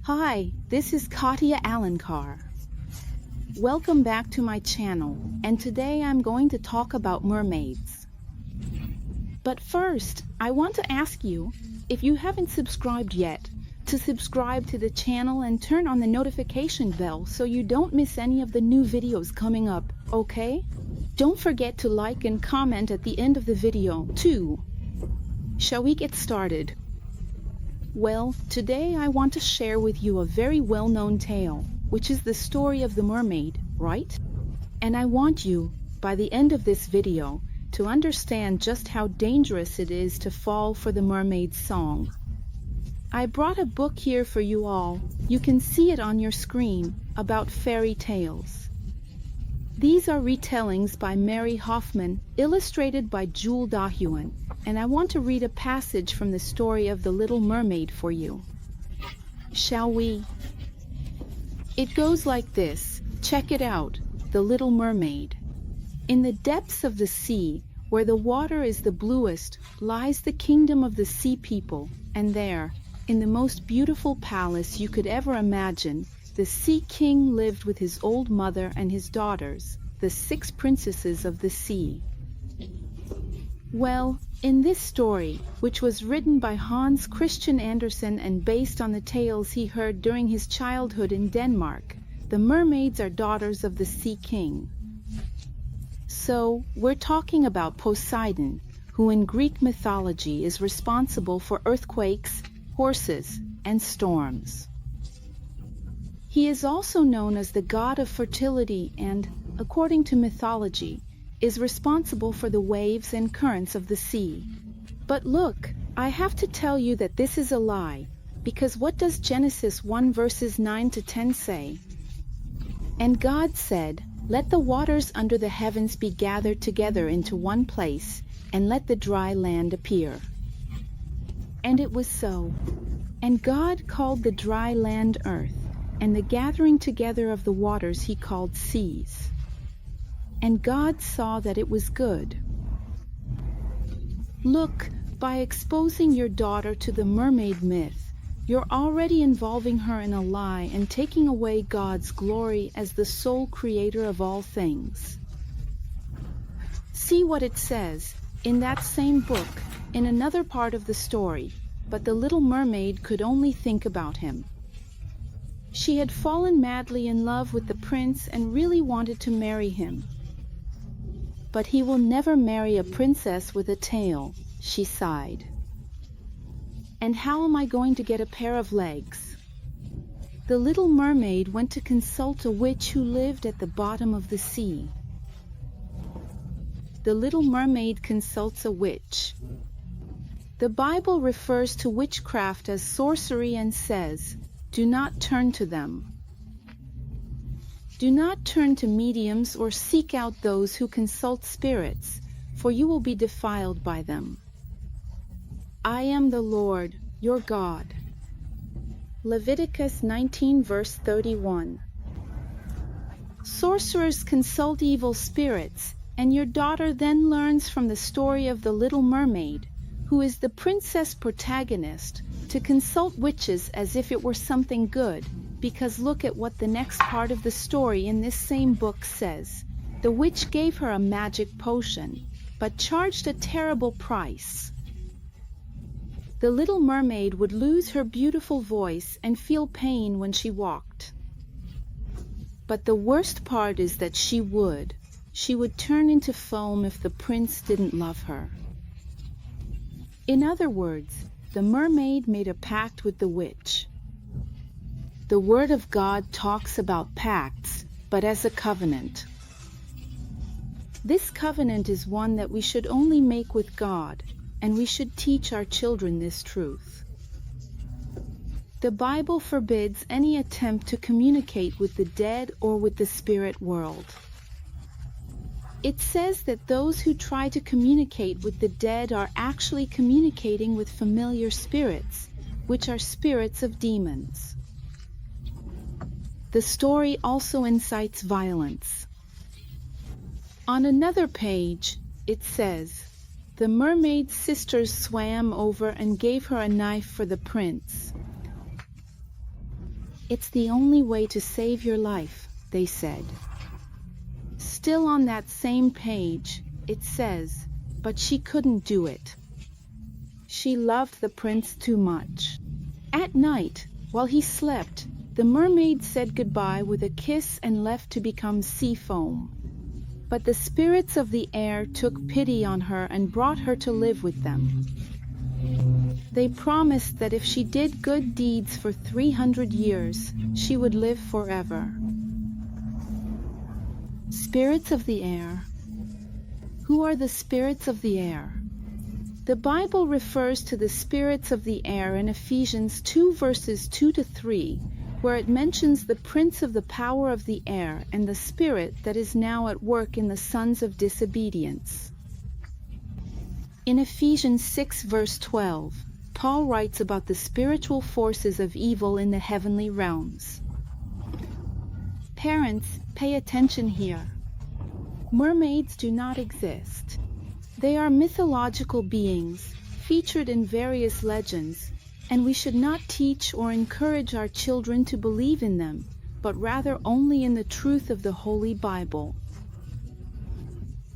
Hi, this is Katya Alankar. Welcome back to my channel, and today I'm going to talk about mermaids. But first, I want to ask you, if you haven't subscribed yet, to subscribe to the channel and turn on the notification bell so you don't miss any of the new videos coming up, okay? Don't forget to like and comment at the end of the video, too. Shall we get started? Well, today I want to share with you a very well-known tale, which is the story of the mermaid, right? And I want you, by the end of this video, to understand just how dangerous it is to fall for the mermaid's song. I brought a book here for you all. You can see it on your screen, about fairy tales. These are retellings by Mary Hoffman, illustrated by Jewel Dahuan, and I want to read a passage from the story of the Little Mermaid for you. Shall we? It goes like this. Check it out, The Little Mermaid. In the depths of the sea, where the water is the bluest, lies the kingdom of the sea people, and there, in the most beautiful palace you could ever imagine, the Sea King lived with his old mother and his daughters, the 6 princesses of the sea. Well, in this story, which was written by Hans Christian Andersen and based on the tales he heard during his childhood in Denmark, the mermaids are daughters of the Sea King. So, we're talking about Poseidon, who in Greek mythology is responsible for earthquakes, horses, and storms. He is also known as the god of fertility and, according to mythology, is responsible for the waves and currents of the sea. But look, I have to tell you that this is a lie, because what does Genesis 1 verses 9 to 10 say? And God said, "Let the waters under the heavens be gathered together into one place, and let the dry land appear." And it was so. And God called the dry land earth, and the gathering together of the waters he called seas. And God saw that it was good. Look, by exposing your daughter to the mermaid myth, you're already involving her in a lie and taking away God's glory as the sole creator of all things. See what it says in that same book, in another part of the story, but the little mermaid could only think about him. She had fallen madly in love with the prince and really wanted to marry him. But he will never marry a princess with a tail, she sighed. And how am I going to get a pair of legs? The little mermaid went to consult a witch who lived at the bottom of the sea. The little mermaid consults a witch. The Bible refers to witchcraft as sorcery and says, "Do not turn to them." Do not turn to mediums or seek out those who consult spirits, for you will be defiled by them. I am the Lord, your God. Leviticus 19 verse 31. Sorcerers consult evil spirits, and your daughter then learns from the story of the Little Mermaid, who is the princess protagonist, to consult witches as if it were something good, because look at what the next part of the story in this same book says. The witch gave her a magic potion, but charged a terrible price. The little mermaid would lose her beautiful voice and feel pain when she walked. But the worst part is that she would turn into foam if the prince didn't love her. In other words, the mermaid made a pact with the witch. The Word of God talks about pacts, but as a covenant. This covenant is one that we should only make with God, and we should teach our children this truth. The Bible forbids any attempt to communicate with the dead or with the spirit world. It says that those who try to communicate with the dead are actually communicating with familiar spirits, which are spirits of demons. The story also incites violence. On another page, it says, "The mermaid's sisters swam over and gave her a knife for the prince. It's the only way to save your life, they said. Still on that same page, it says, but she couldn't do it. She loved the prince too much. At night, while he slept, the mermaid said goodbye with a kiss and left to become sea foam. But the spirits of the air took pity on her and brought her to live with them. They promised that if she did good deeds for 300 years, she would live forever. Spirits of the air. Who are the spirits of the air? The Bible refers to the spirits of the air in Ephesians 2 verses 2-3, where it mentions the prince of the power of the air and the spirit that is now at work in the sons of disobedience. In Ephesians 6 verse 12, Paul writes about the spiritual forces of evil in the heavenly realms. Parents, pay attention here. Mermaids do not exist. They are mythological beings, featured in various legends, and we should not teach or encourage our children to believe in them, but rather only in the truth of the Holy Bible.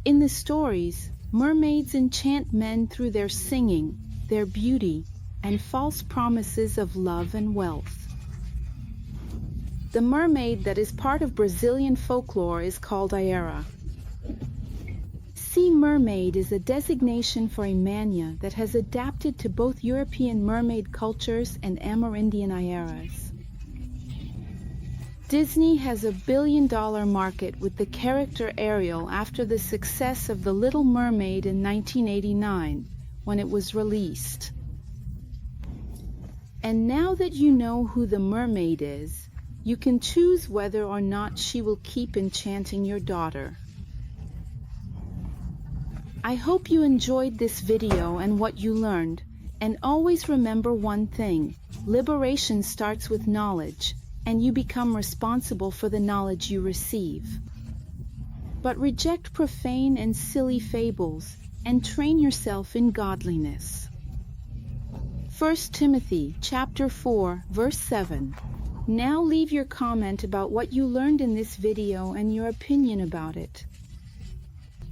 In the stories, mermaids enchant men through their singing, their beauty, and false promises of love and wealth. The mermaid that is part of Brazilian folklore is called Aira. Sea mermaid is a designation for a mania that has adapted to both European mermaid cultures and Amerindian Airas. Disney has a billion-dollar market with the character Ariel after the success of The Little Mermaid in 1989, when it was released. And now that you know who the mermaid is, you can choose whether or not she will keep enchanting your daughter. I hope you enjoyed this video and what you learned, and always remember one thing: liberation starts with knowledge, and you become responsible for the knowledge you receive. But reject profane and silly fables, and train yourself in godliness. 1 Timothy chapter 4, verse 7. Now leave your comment about what you learned in this video and your opinion about it.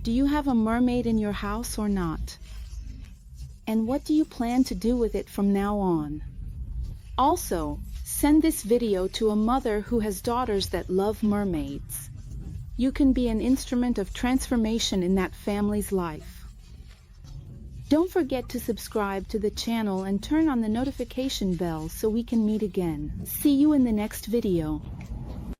Do you have a mermaid in your house or not? And what do you plan to do with it from now on? Also, send this video to a mother who has daughters that love mermaids. You can be an instrument of transformation in that family's life. Don't forget to subscribe to the channel and turn on the notification bell so we can meet again. See you in the next video.